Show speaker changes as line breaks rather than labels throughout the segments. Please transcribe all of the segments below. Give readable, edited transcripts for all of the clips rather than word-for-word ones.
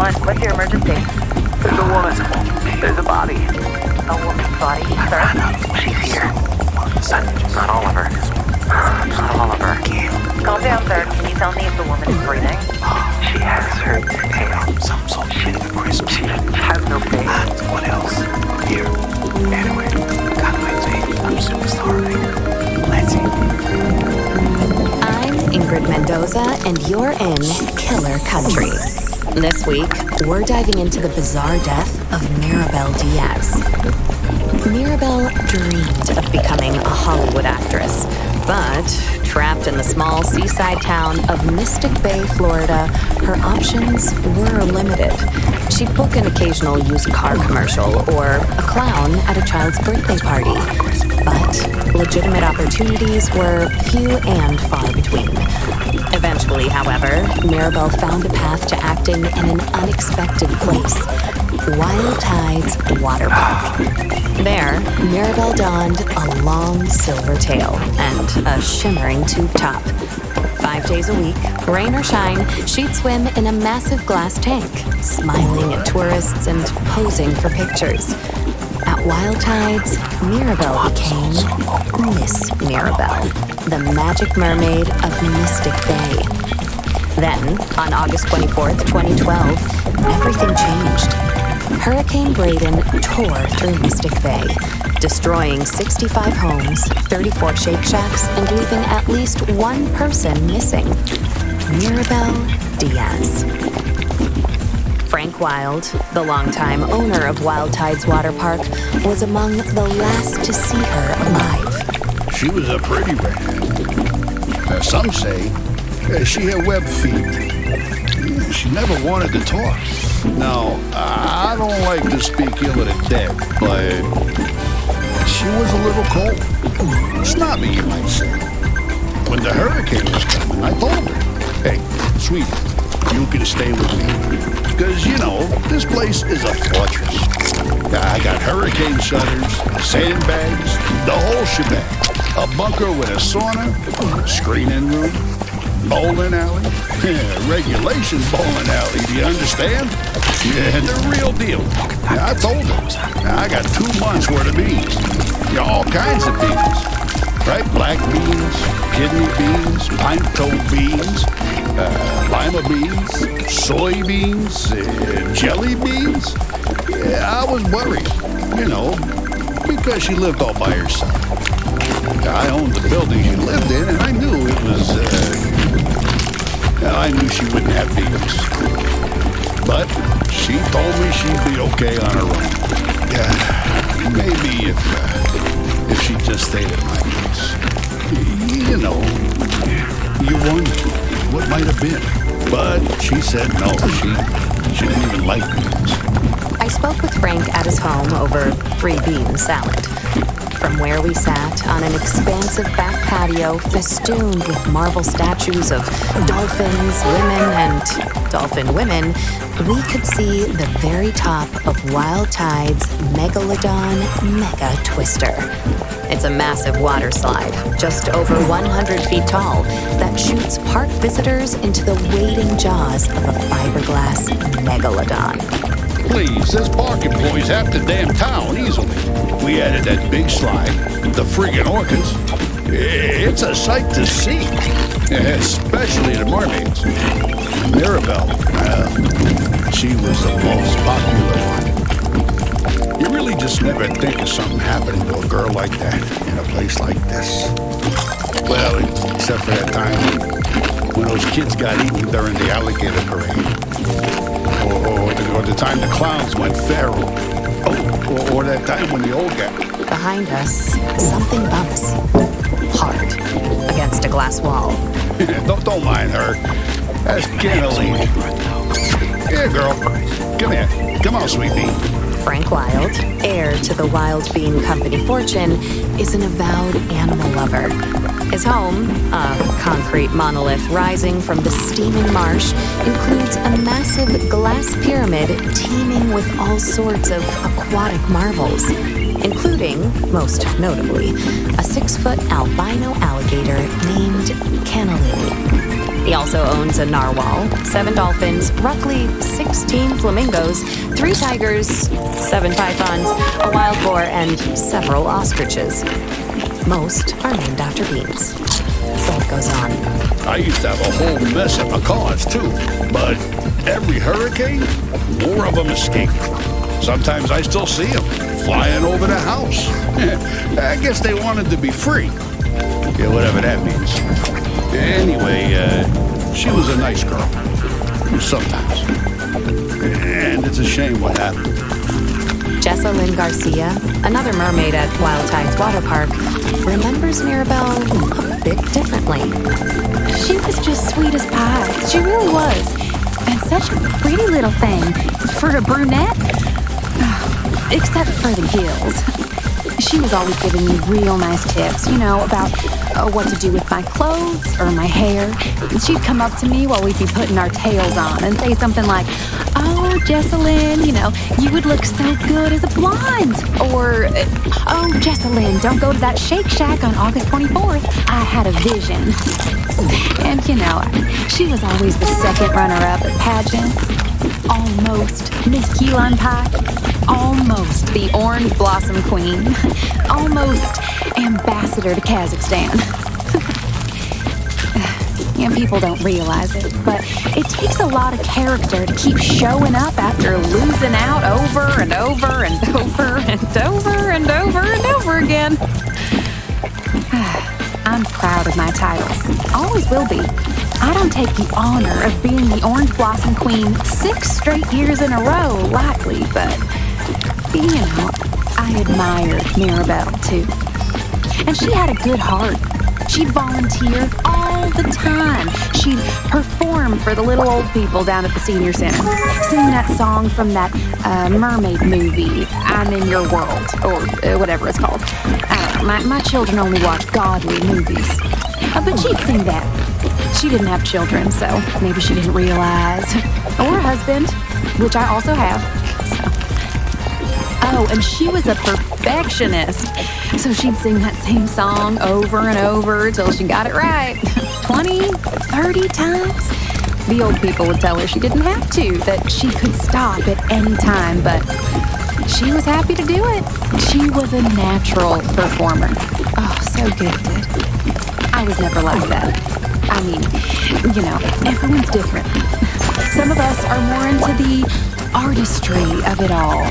911. What's your emergency?
There's a woman. There's a body.
A woman's body, sir?
She's here. Not all of her. Not all of her.
Calm down, sir. Can you tell me if the woman is breathing?
She has her tail. Some salt shit in the crisp. She has no face. What else? Here. Anyway, God wait, I'm super starving. Let's eat.
I'm Ingrid Mendoza, and you're in Killer Country. This week, we're diving into the bizarre death of Maribel Diaz. Maribel dreamed of becoming a Hollywood actress, but trapped in the small seaside town of Mystic Bay, Florida, her options were limited. She'd book an occasional used car commercial or a clown at a child's birthday party. But legitimate opportunities were few and far between. Eventually, however, Maribel found a path to acting in an unexpected place, Wild Tides Water Park. There, Maribel donned a long silver tail and a shimmering tube top. 5 days a week, rain or shine, she'd swim in a massive glass tank, smiling at tourists and posing for pictures. At Wild Tides, Maribel became Miss Maribel, the magic mermaid of Mystic Bay. Then, on August 24th, 2012, everything changed. Hurricane Braden tore through Mystic Bay, destroying 65 homes, 34 Shake Shacks, and leaving at least one person missing: Maribel Diaz. Frank Wild, the longtime owner of Wild Tides Water Park, was among the last to see her alive.
She was a pretty redhead. Some say she had web feet. She never wanted to talk. Now, I don't like to speak ill of the dead, but she was a little cold. Snobby, you might say. When the hurricane was coming, I told her, hey, sweetie, you can stay with me. Because, you know, this place is a fortress. I got hurricane shutters, sandbags, the whole shebang. A bunker with a sauna, screening room, bowling alley. Regulation bowling alley, do you understand? Yeah, the real deal. I told her. I got 2 months worth of beans. All kinds of beans. Right? Black beans, kidney beans, pinto beans, lima beans, soybeans, jelly beans. Yeah, I was worried, you know, because she lived all by herself. I owned the building she lived in, and I knew it was, I knew she wouldn't have babies. But she told me she'd be okay on her own. Maybe if she just stayed at my place. You know, you wonder what might have been. But she said no, she didn't even like beans.
I spoke with Frank at his home over 3-bean salad. From where we sat on an expansive back patio festooned with marble statues of dolphins, women, and dolphin women, we could see the very top of Wild Tide's Megalodon Mega Twister. It's a massive water slide, just over 100 feet tall, that shoots park visitors into the waiting jaws of a fiberglass megalodon.
Please, this park employs half the damn town easily. We added that big slide, the friggin' orcas. It's a sight to see, especially the mermaids. Maribel, she was the most popular one. You really just never think of something happening to a girl like that in a place like this. Well, except for that time when those kids got eaten during the alligator parade. Or the time the clowns went feral. Oh, or that time when the old guy...
Behind us, something bumps. Hard. Against a glass wall.
don't mind her. That's Cantaline. Here, girl. Come here. Come on, sweet pea.
Frank Wild, heir to the Wild Bean Company fortune, is an avowed animal lover. His home, a concrete monolith rising from the steaming marsh, includes a massive glass pyramid teeming with all sorts of aquatic marvels, including, most notably, a 6-foot albino alligator named Cantaline. He also owns a narwhal, 7 dolphins, roughly 16 flamingos, 3 tigers, 7 pythons, a wild boar, and several ostriches. Most are named after beans. So it goes on.
I used to have a whole mess of macaws, too. But every hurricane, more of them escape. Sometimes I still see them flying over the house. I guess they wanted to be free. Yeah, whatever that means. Anyway, she was a nice girl. Sometimes. And it's a shame what happened.
Jessa Lynn Garcia, another mermaid at Wild Tides Water Park, remembers Mirabelle a bit differently.
She was just sweet as pie. She really was. And such a pretty little thing for a brunette. Except for the gills. She was always giving me real nice tips, about what to do with my clothes or my hair. She'd come up to me while we'd be putting our tails on and say something like, "Oh, Jessalyn, you would look so good as a blonde." Or, "Oh, Jessalyn, don't go to that Shake Shack on August 24th. I had a vision." And, she was always the second runner-up at pageants. Almost Miss Key Lime Pie. Almost the Orange Blossom Queen. Almost Ambassador to Kazakhstan. And people don't realize it, but it takes a lot of character to keep showing up after losing out over and over and over and over and over and over again. I'm proud of my titles. Always will be. I don't take the honor of being the Orange Blossom Queen 6 straight years in a row lightly, but, I admired Mirabelle, too. And she had a good heart. She'd volunteer all the time. She'd perform for the little old people down at the senior center. Sing that song from that mermaid movie, I'm in Your World, or whatever it's called. I don't know, my children only watch godly movies. But she'd sing that. She didn't have children, so maybe she didn't realize. Or a husband, which I also have. Oh, and she was a perfectionist. So she'd sing that same song over and over till she got it right. 20, 30 times. The old people would tell her she didn't have to, that she could stop at any time, but she was happy to do it. She was a natural performer. Oh, so gifted. I was never like that. I mean, everyone's different. Some of us are more into the artistry of it all.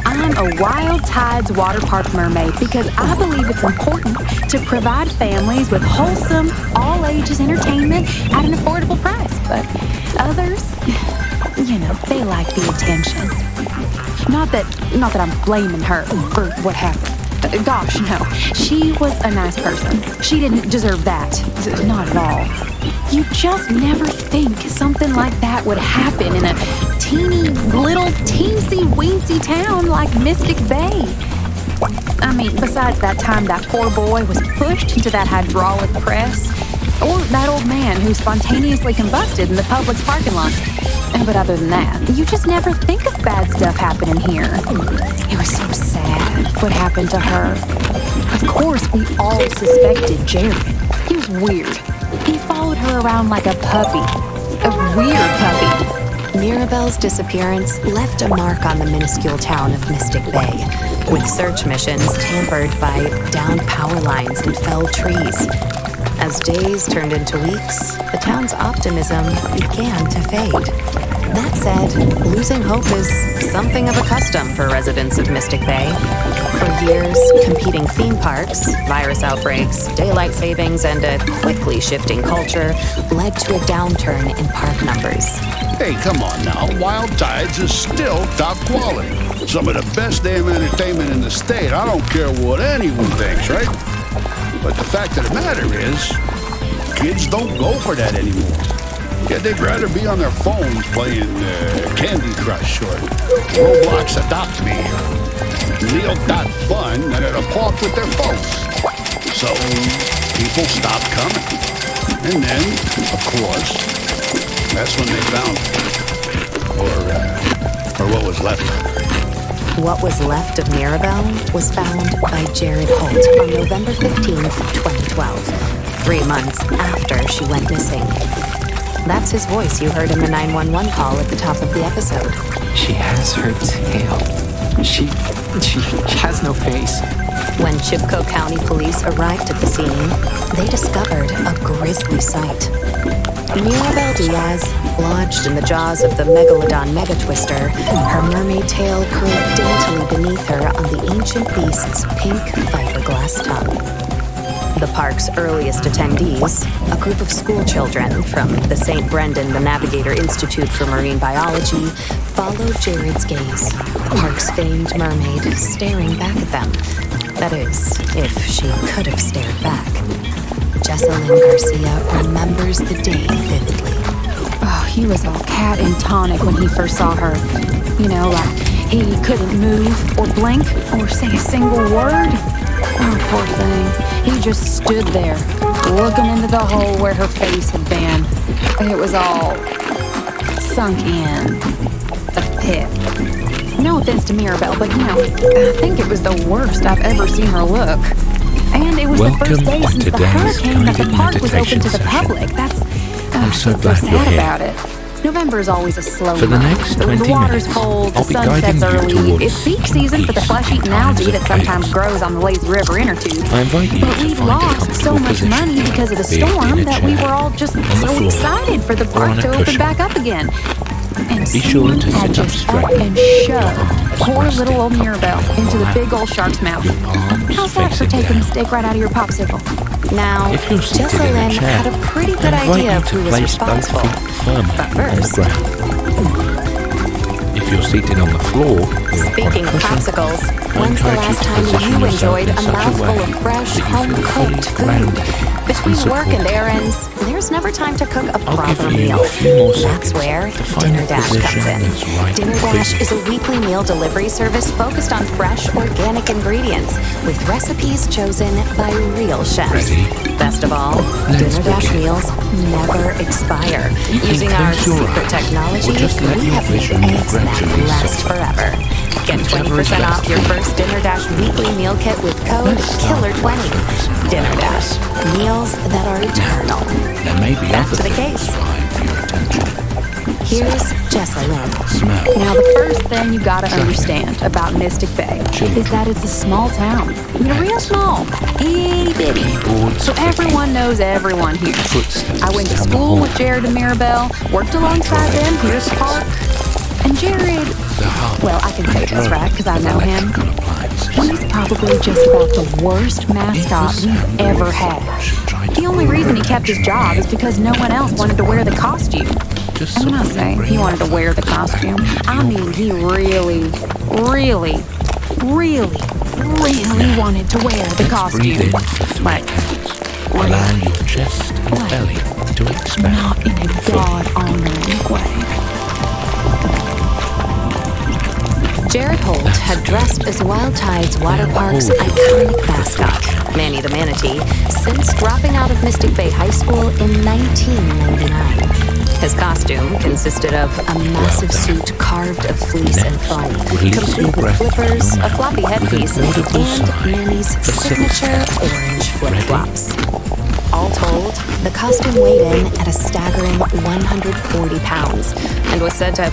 I'm a Wild Tides Water Park mermaid because I believe it's important to provide families with wholesome, all-ages entertainment at an affordable price. But others, they like the attention. Not that I'm blaming her for what happened. Gosh, no. She was a nice person. She didn't deserve that. Not at all. You just never think something like that would happen in a teeny, little, teensy-weensy town like Mystic Bay. I mean, besides that time that poor boy was pushed into that hydraulic press, or that old man who spontaneously combusted in the Publix parking lot. But other than that, you just never think of bad stuff happening here. It was so sad what happened to her. Of course, we all suspected Jared. He was weird. He followed her around like a puppy. A weird puppy.
Mirabelle's disappearance left a mark on the minuscule town of Mystic Bay, with search missions tampered by downed power lines and felled trees. As days turned into weeks, the town's optimism began to fade. That said, losing hope is something of a custom for residents of Mystic Bay. For years, competing theme parks, virus outbreaks, daylight savings, and a quickly shifting culture led to a downturn in park numbers.
Hey, come on now. Wild Tides is still top quality. Some of the best damn entertainment in the state. I don't care what anyone thinks, right? But the fact of the matter is, kids don't go for that anymore. Yeah, they'd rather be on their phones playing Candy Crush or Roblox Adopt Me or Neo.Fun than at a park with their folks. So people stopped coming. And then, of course, that's when they found her. Or what was left of her.
What was left of Mirabelle was found by Jared Holt on November 15th, 2012, 3 months after she went missing. That's his voice you heard in the 911 call at the top of the episode.
She has her tail. She has no face.
When Chipko County Police arrived at the scene, they discovered a grisly sight. Mirabel Diaz, lodged in the jaws of the Megalodon Megatwister, her mermaid tail curled daintily beneath her on the ancient beast's pink fiberglass tongue. The park's earliest attendees, a group of school children from the St. Brendan the Navigator Institute for Marine Biology, followed Jared's gaze, the park's famed mermaid staring back at them. That is, if she could have stared back. Jessalyn Garcia remembers the day vividly.
Oh, he was all cat and tonic when he first saw her. You know, like he couldn't move or blink or say a single word. Oh, poor thing. He just stood there, looking into the hole where her face had been. It was all sunk in. A pit. No offense to Mirabel, but I think it was the worst I've ever seen her look. And it was the first day since the hurricane that the park was open to the public. That's
I'm so
what's
glad
so
you're
sad
here.
about it. November is always a slow
For the
month.
next 20
The water's
minutes,
cold, the
I'll be
sun
guiding
sets
you
early.
towards
It's peak season for the
these
flesh-eating
kinds
algae
of
that sometimes
places.
grows on the lazy river inner tubes.
I invite you
But
to
we'd
find a
lost so
comfortable
much
position,
money because of the
be it in
storm
a
that we
chair,
were all just
on the
so
floor,
excited for the
or on
park
a
to open
cushion.
back up again. And
Be sure
someone
to
had
sit up
just
straight.
up and shoved poor
resting.
little old Mirabel into the big old shark's mouth.
Your palms
How's that for
facing
taking the
down.
steak right out of your popsicle?
Now,
If you're seated in a
Jessalyn
chair,
had a pretty good
I invite
idea
you
of
to
who was
place both
responsible.
feet firmly
But
on the
first,
ground. If you're seated on the floor, or
speaking
on
of
a cushion,
popsicles,
I
when's the
encourage
last
to
time
position
you
yourself
enjoyed
in
a
such a
mouthful
way
of fresh,
that you feel
home-cooked
fully
food?
grounded
Between
and
work and
supported.
errands, there's never time to cook a
I'll
proper
give you
meal.
a few more
That's
seconds
where
to find
Dinner
a
Dash
position
comes in.
that's right
Dinner
for
Dash
you.
is a weekly meal delivery service focused on fresh, organic ingredients with recipes chosen by real chefs.
Ready?
Best of all,
Let's
Dinner Dash
begin.
meals never expire.
You can
Using our
close your
secret
eyes,
technology,
or just let
we
your
have made
vision
eggs that
gradually
last
soften.
forever. Get
Whichever is
20%
best
off your
for you.
first Dinner Dash weekly meal kit with code
Let's start with
KILLER20. Dinner Dash. Meals that are eternal.
There may be
Back
other
to the
things
case.
vying for your attention.
Here's Jessalyn.
Smell.
Now, the first thing you gotta understand about Mystic Bay is that it's a small town. Real small. Itty bitty.
Keyboards
So everyone knows everyone here.
Footsteps
I went to
down the
school
hall.
with Jared and Mirabel, worked alongside them here at the park. And Jared,
The hub
well, I can say this,
drone
right, because I
of
know him.
electrical appliances.
He's probably just about the worst mascot we've ever had. The only reason he kept his job is because no one else wanted to wear the costume.
Just
And when I
something
say he wanted to wear the costume, I mean he really wanted to wear the
Let's breathe in
costume.
for 3
Like,
counts, allowing your chest and
Like,
belly to expand.
not in a God-honoring way.
Jared Holt had dressed as Wild Tide's water park's iconic mascot, Manny the Manatee, since dropping out of Mystic Bay High School in 1999. His costume consisted of a massive suit carved of fleece and foam, complete with flippers, a floppy headpiece, and Manny's signature orange flip-flops. All told, the costume weighed in at a staggering 140 pounds and was said to have